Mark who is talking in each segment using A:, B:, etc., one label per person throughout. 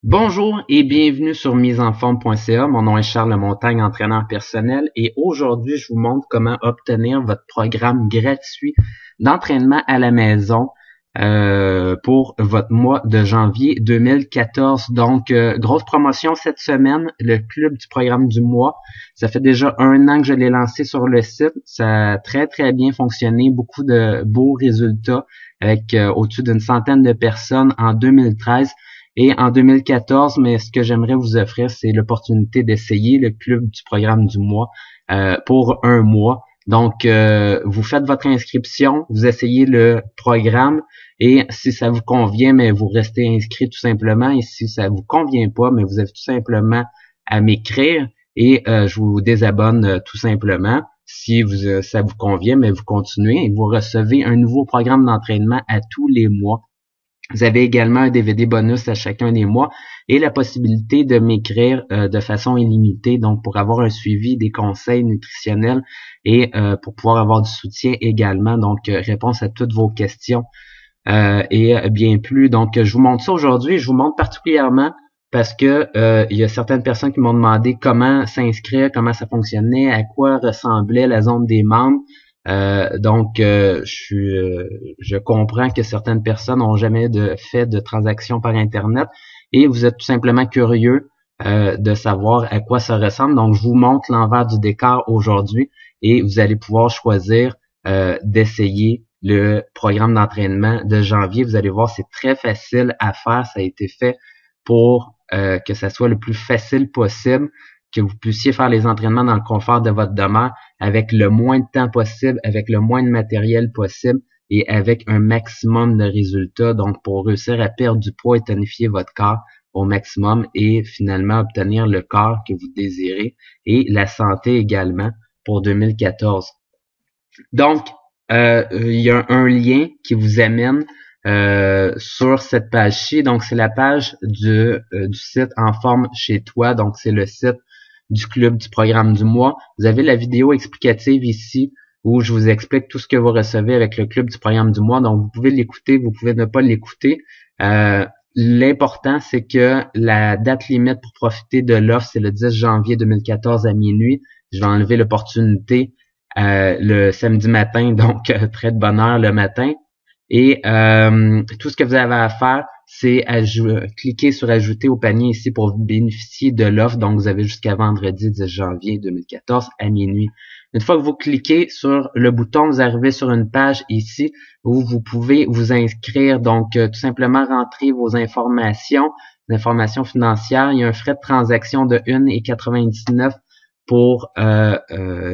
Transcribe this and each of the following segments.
A: Bonjour et bienvenue sur miseenforme.ca. Mon nom est Charles Montagne, entraîneur personnel, et aujourd'hui, je vous montre comment obtenir votre programme gratuit d'entraînement à la maison pour votre mois de janvier 2014. Donc, grosse promotion cette semaine, le club du programme du mois. Ça fait déjà 1 an que je l'ai lancé sur le site. Ça a très, très bien fonctionné. Beaucoup de beaux résultats avec au-dessus d'une centaine de personnes en 2013. Et en 2014, mais ce que j'aimerais vous offrir, c'est l'opportunité d'essayer le club du programme du mois pour 1 mois. Donc, vous faites votre inscription, vous essayez le programme et si ça vous convient, mais vous restez inscrit tout simplement. Et si ça vous convient pas, mais vous avez tout simplement à m'écrire et je vous désabonne tout simplement. Si ça vous convient, mais vous continuez et vous recevez un nouveau programme d'entraînement à tous les mois. Vous avez également un DVD bonus à chacun des mois et la possibilité de m'écrire de façon illimitée, donc pour avoir un suivi, des conseils nutritionnels et pour pouvoir avoir du soutien également, donc réponse à toutes vos questions et bien plus. Donc je vous montre ça aujourd'hui, je vous montre particulièrement parce que il y a certaines personnes qui m'ont demandé comment s'inscrire, comment ça fonctionnait, à quoi ressemblait la zone des membres. Je comprends que certaines personnes n'ont jamais fait de transactions par Internet et vous êtes tout simplement curieux de savoir à quoi ça ressemble. Donc, je vous montre l'envers du décor aujourd'hui et vous allez pouvoir choisir d'essayer le programme d'entraînement de janvier. Vous allez voir, c'est très facile à faire. Ça a été fait pour que ça soit le plus facile possible, que vous puissiez faire les entraînements dans le confort de votre demeure avec le moins de temps possible, avec le moins de matériel possible et avec un maximum de résultats. Donc, pour réussir à perdre du poids et tonifier votre corps au maximum et finalement obtenir le corps que vous désirez et la santé également pour 2014. Donc, il y a un lien qui vous amène sur cette page-ci. Donc, c'est la page du site En Forme Chez Toi. Donc, c'est le site du club du programme du mois. Vous avez la vidéo explicative ici où je vous explique tout ce que vous recevez avec le club du programme du mois. Donc, vous pouvez l'écouter, vous pouvez ne pas l'écouter. L'important, c'est que la date limite pour profiter de l'offre, c'est le 10 janvier 2014 à minuit. Je vais enlever l'opportunité le samedi matin, donc très de bonne heure le matin. Et tout ce que vous avez à faire, c'est cliquer sur ajouter au panier ici pour bénéficier de l'offre. Donc, vous avez jusqu'à vendredi 10 janvier 2014 à minuit. Une fois que vous cliquez sur le bouton, vous arrivez sur une page ici où vous pouvez vous inscrire. Donc, tout simplement rentrer vos informations financières. Il y a un frais de transaction de 1,99 pour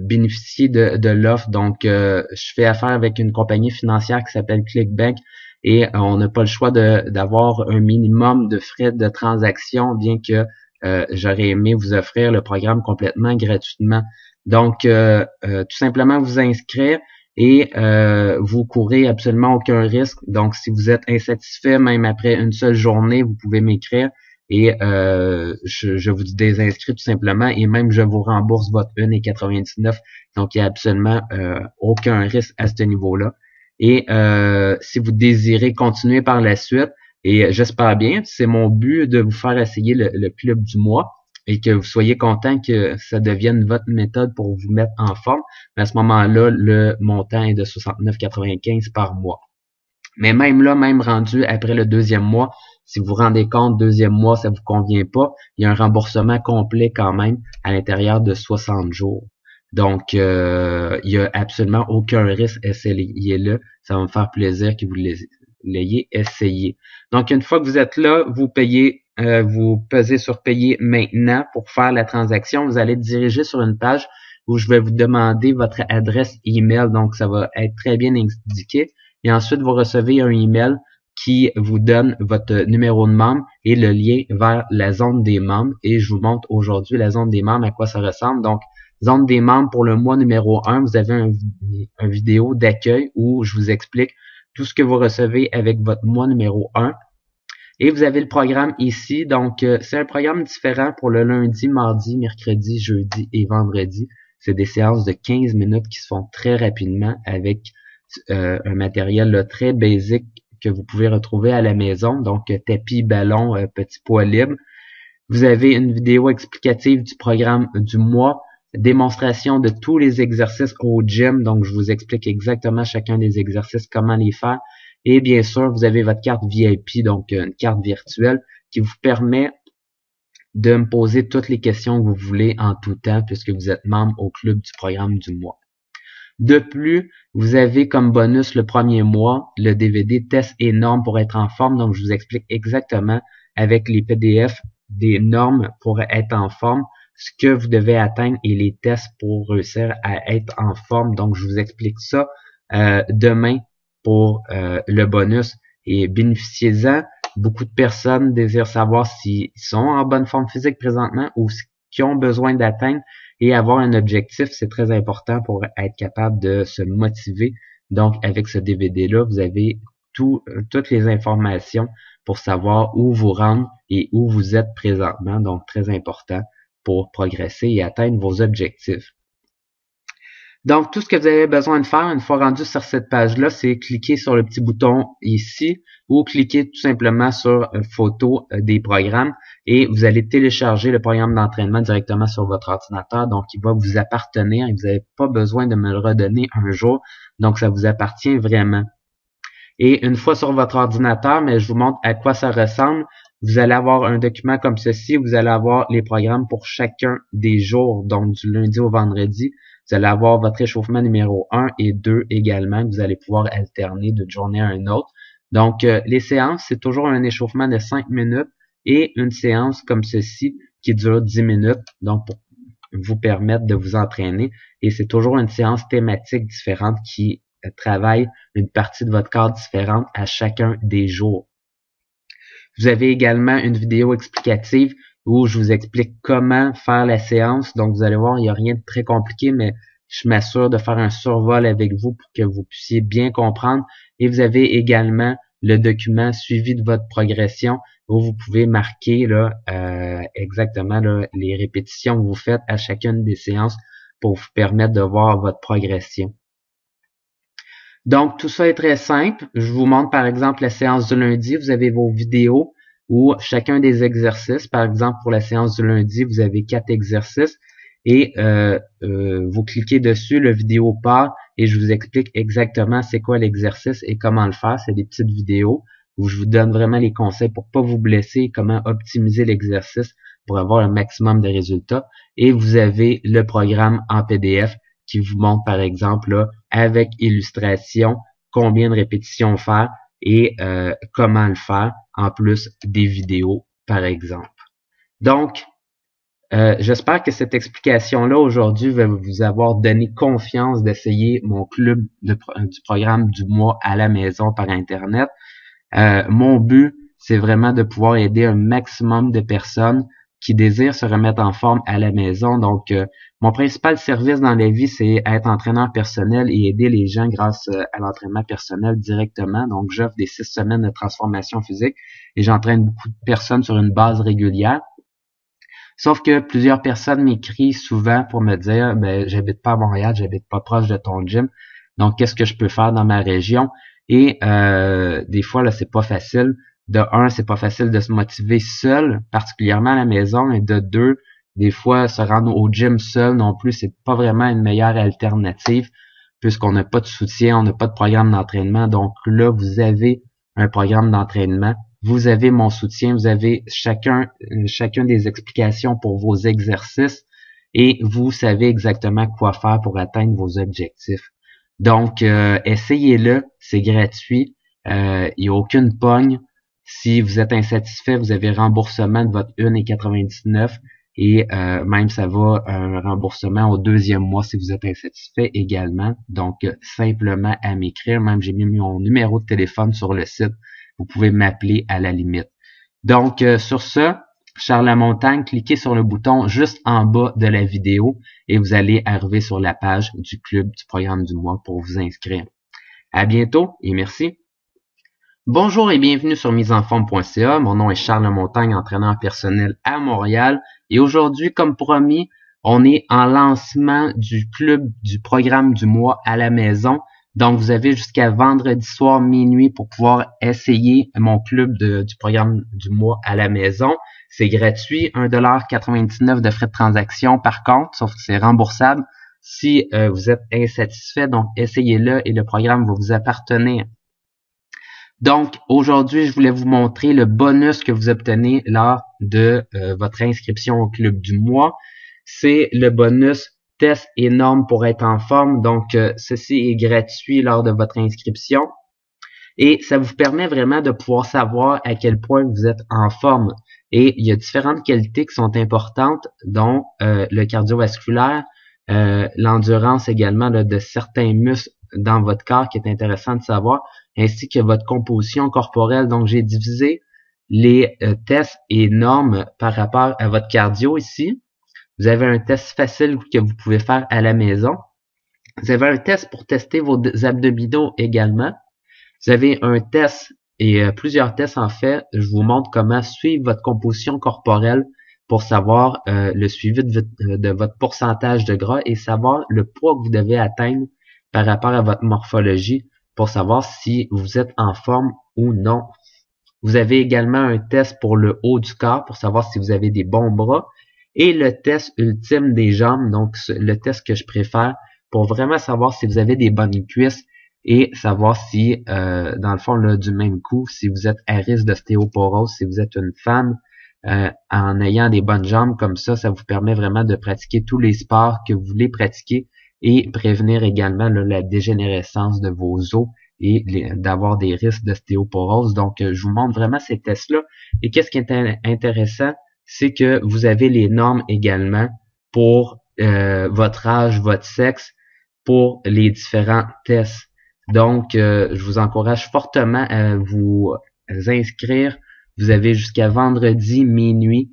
A: bénéficier de l'offre. Donc, je fais affaire avec une compagnie financière qui s'appelle ClickBank et on n'a pas le choix d'avoir un minimum de frais de transaction, bien que j'aurais aimé vous offrir le programme complètement gratuitement. Donc, tout simplement vous inscrire et vous courez absolument aucun risque. Donc, si vous êtes insatisfait, même après une seule journée, vous pouvez m'écrire et je vous désinscris tout simplement et même je vous rembourse votre 1,99. Donc, il n'y a absolument aucun risque à ce niveau-là. Et si vous désirez continuer par la suite, et j'espère bien, c'est mon but de vous faire essayer le club du mois et que vous soyez content que ça devienne votre méthode pour vous mettre en forme. Mais à ce moment-là, le montant est de 69,95 par mois. Mais même là, même rendu après le deuxième mois, si vous vous rendez compte, deuxième mois, ça vous convient pas, il y a un remboursement complet quand même à l'intérieur de 60 jours. Donc, il y a absolument aucun risque, essayez-le. Ça va me faire plaisir que vous l'ayez essayé. Donc, une fois que vous êtes là, vous payez, vous pesez sur payer maintenant pour faire la transaction. Vous allez diriger sur une page où je vais vous demander votre adresse email. Donc, ça va être très bien indiqué. Et ensuite, vous recevez un email qui vous donne votre numéro de membre et le lien vers la zone des membres. Et je vous montre aujourd'hui la zone des membres, à quoi ça ressemble. Donc, zone des membres pour le mois numéro 1, vous avez un vidéo d'accueil où je vous explique tout ce que vous recevez avec votre mois numéro 1. Et vous avez le programme ici. Donc, c'est un programme différent pour le lundi, mardi, mercredi, jeudi et vendredi. C'est des séances de 15 minutes qui se font très rapidement avec un matériel là, très basique que vous pouvez retrouver à la maison, donc tapis, ballon, petit poids libre. Vous avez une vidéo explicative du programme du mois, démonstration de tous les exercices au gym, donc je vous explique exactement chacun des exercices, comment les faire. Et bien sûr, vous avez votre carte VIP, donc une carte virtuelle qui vous permet de me poser toutes les questions que vous voulez en tout temps puisque vous êtes membre au club du programme du mois. De plus, vous avez comme bonus le premier mois le DVD Tests et normes pour être en forme. Donc, je vous explique exactement avec les PDF des normes pour être en forme, ce que vous devez atteindre et les tests pour réussir à être en forme. Donc, je vous explique ça demain pour le bonus et bénéficiez-en. Beaucoup de personnes désirent savoir s'ils sont en bonne forme physique présentement ou qui ont besoin d'atteindre et avoir un objectif. C'est très important pour être capable de se motiver. Donc, avec ce DVD-là, vous avez toutes les informations pour savoir où vous rendre et où vous êtes présentement. Donc, très important pour progresser et atteindre vos objectifs. Donc, tout ce que vous avez besoin de faire une fois rendu sur cette page-là, c'est cliquer sur le petit bouton ici ou cliquer tout simplement sur photo des programmes et vous allez télécharger le programme d'entraînement directement sur votre ordinateur. Donc, il va vous appartenir et vous n'avez pas besoin de me le redonner un jour. Donc, ça vous appartient vraiment. Et une fois sur votre ordinateur, mais je vous montre à quoi ça ressemble. Vous allez avoir un document comme ceci. Vous allez avoir les programmes pour chacun des jours, donc du lundi au vendredi. Vous allez avoir votre échauffement numéro 1 et 2 également. Vous allez pouvoir alterner d'une journée à une autre. Donc, les séances, c'est toujours un échauffement de 5 minutes et une séance comme ceci qui dure 10 minutes. Donc, pour vous permettre de vous entraîner. Et c'est toujours une séance thématique différente qui travaille une partie de votre corps différente à chacun des jours. Vous avez également une vidéo explicative où je vous explique comment faire la séance. Donc, vous allez voir, il n'y a rien de très compliqué, mais je m'assure de faire un survol avec vous pour que vous puissiez bien comprendre. Et vous avez également le document suivi de votre progression où vous pouvez marquer là, exactement là, les répétitions que vous faites à chacune des séances pour vous permettre de voir votre progression. Donc, tout ça est très simple. Je vous montre par exemple la séance du lundi. Vous avez vos vidéos où chacun des exercices, par exemple pour la séance du lundi, vous avez 4 exercices et vous cliquez dessus, le vidéo part et je vous explique exactement c'est quoi l'exercice et comment le faire. C'est des petites vidéos où je vous donne vraiment les conseils pour pas vous blesser et comment optimiser l'exercice pour avoir un maximum de résultats. Et vous avez le programme en PDF qui vous montre par exemple là, avec illustration combien de répétitions faire et comment le faire en plus des vidéos par exemple. Donc, j'espère que cette explication-là aujourd'hui va vous avoir donné confiance d'essayer mon club du programme du mois à la maison par Internet. Mon but, c'est vraiment de pouvoir aider un maximum de personnes qui désirent se remettre en forme à la maison. Donc, mon principal service dans la vie, c'est être entraîneur personnel et aider les gens grâce à l'entraînement personnel directement. Donc, j'offre des 6 semaines de transformation physique et j'entraîne beaucoup de personnes sur une base régulière. Sauf que plusieurs personnes m'écrivent souvent pour me dire, ben, j'habite pas à Montréal, j'habite pas proche de ton gym. Donc, qu'est-ce que je peux faire dans ma région? Et des fois, là, c'est pas facile. De un, c'est pas facile de se motiver seul, particulièrement à la maison, et de deux, des fois, se rendre au gym seul non plus, c'est pas vraiment une meilleure alternative, puisqu'on n'a pas de soutien, on n'a pas de programme d'entraînement. Donc là, vous avez un programme d'entraînement, vous avez mon soutien, vous avez chacun des explications pour vos exercices, et vous savez exactement quoi faire pour atteindre vos objectifs. Donc, essayez-le, c'est gratuit, il n'y a aucune pogne. Si vous êtes insatisfait, vous avez remboursement de votre 1,99 et même ça va un remboursement au 2e mois si vous êtes insatisfait également. Donc, simplement à m'écrire. Même j'ai mis mon numéro de téléphone sur le site. Vous pouvez m'appeler à la limite. Donc, sur ce, Charles Lamontagne, cliquez sur le bouton juste en bas de la vidéo et vous allez arriver sur la page du club du programme du mois pour vous inscrire. À bientôt et merci. Bonjour et bienvenue sur miseenforme.ca. Mon nom est Charles Lamontagne, entraîneur personnel à Montréal. Et aujourd'hui, comme promis, on est en lancement du club du programme du mois à la maison. Donc, vous avez jusqu'à vendredi soir minuit pour pouvoir essayer mon club du programme du mois à la maison. C'est gratuit, 1,99$ de frais de transaction par contre, sauf que c'est remboursable si vous êtes insatisfait. Donc, essayez-le et le programme va vous appartenir. Donc, aujourd'hui, je voulais vous montrer le bonus que vous obtenez lors de votre inscription au club du mois. C'est le bonus test et normes pour être en forme. Donc, ceci est gratuit lors de votre inscription. Et ça vous permet vraiment de pouvoir savoir à quel point vous êtes en forme. Et il y a différentes qualités qui sont importantes, dont le cardiovasculaire, l'endurance également là, de certains muscles dans votre corps qui est intéressant de savoir, ainsi que votre composition corporelle. Donc, j'ai divisé les tests et normes par rapport à votre cardio ici. Vous avez un test facile que vous pouvez faire à la maison. Vous avez un test pour tester vos abdominaux également. Vous avez un test et plusieurs tests en fait. Je vous montre comment suivre votre composition corporelle pour savoir le suivi de votre pourcentage de gras et savoir le poids que vous devez atteindre par rapport à votre morphologie pour savoir si vous êtes en forme ou non. Vous avez également un test pour le haut du corps pour savoir si vous avez des bons bras et le test ultime des jambes, donc le test que je préfère pour vraiment savoir si vous avez des bonnes cuisses et savoir si, dans le fond, là, du même coup, si vous êtes à risque d'ostéoporose, si vous êtes une femme, en ayant des bonnes jambes comme ça vous permet vraiment de pratiquer tous les sports que vous voulez pratiquer et prévenir également là, la dégénérescence de vos os et d'avoir des risques d'ostéoporose. Donc, je vous montre vraiment ces tests-là. Et qu'est-ce qui est intéressant, c'est que vous avez les normes également pour votre âge, votre sexe, pour les différents tests. Donc, je vous encourage fortement à vous inscrire. Vous avez jusqu'à vendredi minuit.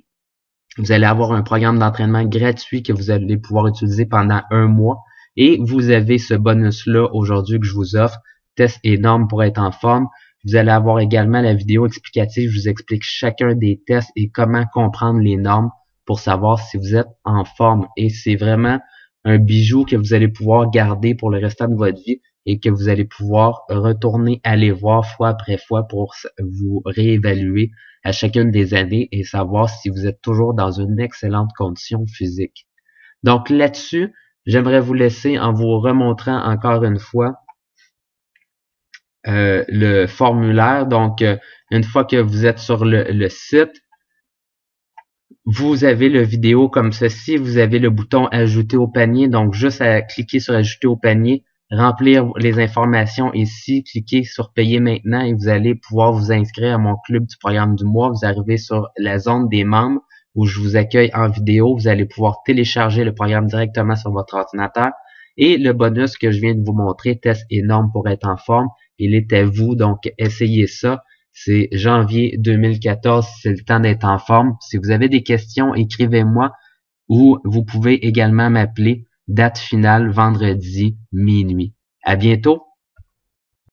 A: Vous allez avoir un programme d'entraînement gratuit que vous allez pouvoir utiliser pendant un mois. Et vous avez ce bonus-là aujourd'hui que je vous offre, test et normes pour être en forme. Vous allez avoir également la vidéo explicative. Je vous explique chacun des tests et comment comprendre les normes pour savoir si vous êtes en forme. Et c'est vraiment un bijou que vous allez pouvoir garder pour le restant de votre vie et que vous allez pouvoir retourner aller voir fois après fois pour vous réévaluer à chacune des années et savoir si vous êtes toujours dans une excellente condition physique. Donc là-dessus, j'aimerais vous laisser en vous remontrant encore une fois le formulaire. Donc, une fois que vous êtes sur le site, vous avez le vidéo comme ceci. Vous avez le bouton ajouter au panier. Donc, juste à cliquer sur ajouter au panier, remplir les informations ici, cliquez sur payer maintenant et vous allez pouvoir vous inscrire à mon club du programme du mois. Vous arrivez sur la zone des membres où je vous accueille en vidéo. Vous allez pouvoir télécharger le programme directement sur votre ordinateur. Et le bonus que je viens de vous montrer, test et normes pour être en forme, il est à vous. Donc, essayez ça. C'est janvier 2014, c'est le temps d'être en forme. Si vous avez des questions, écrivez-moi ou vous pouvez également m'appeler. Date finale vendredi minuit. À bientôt.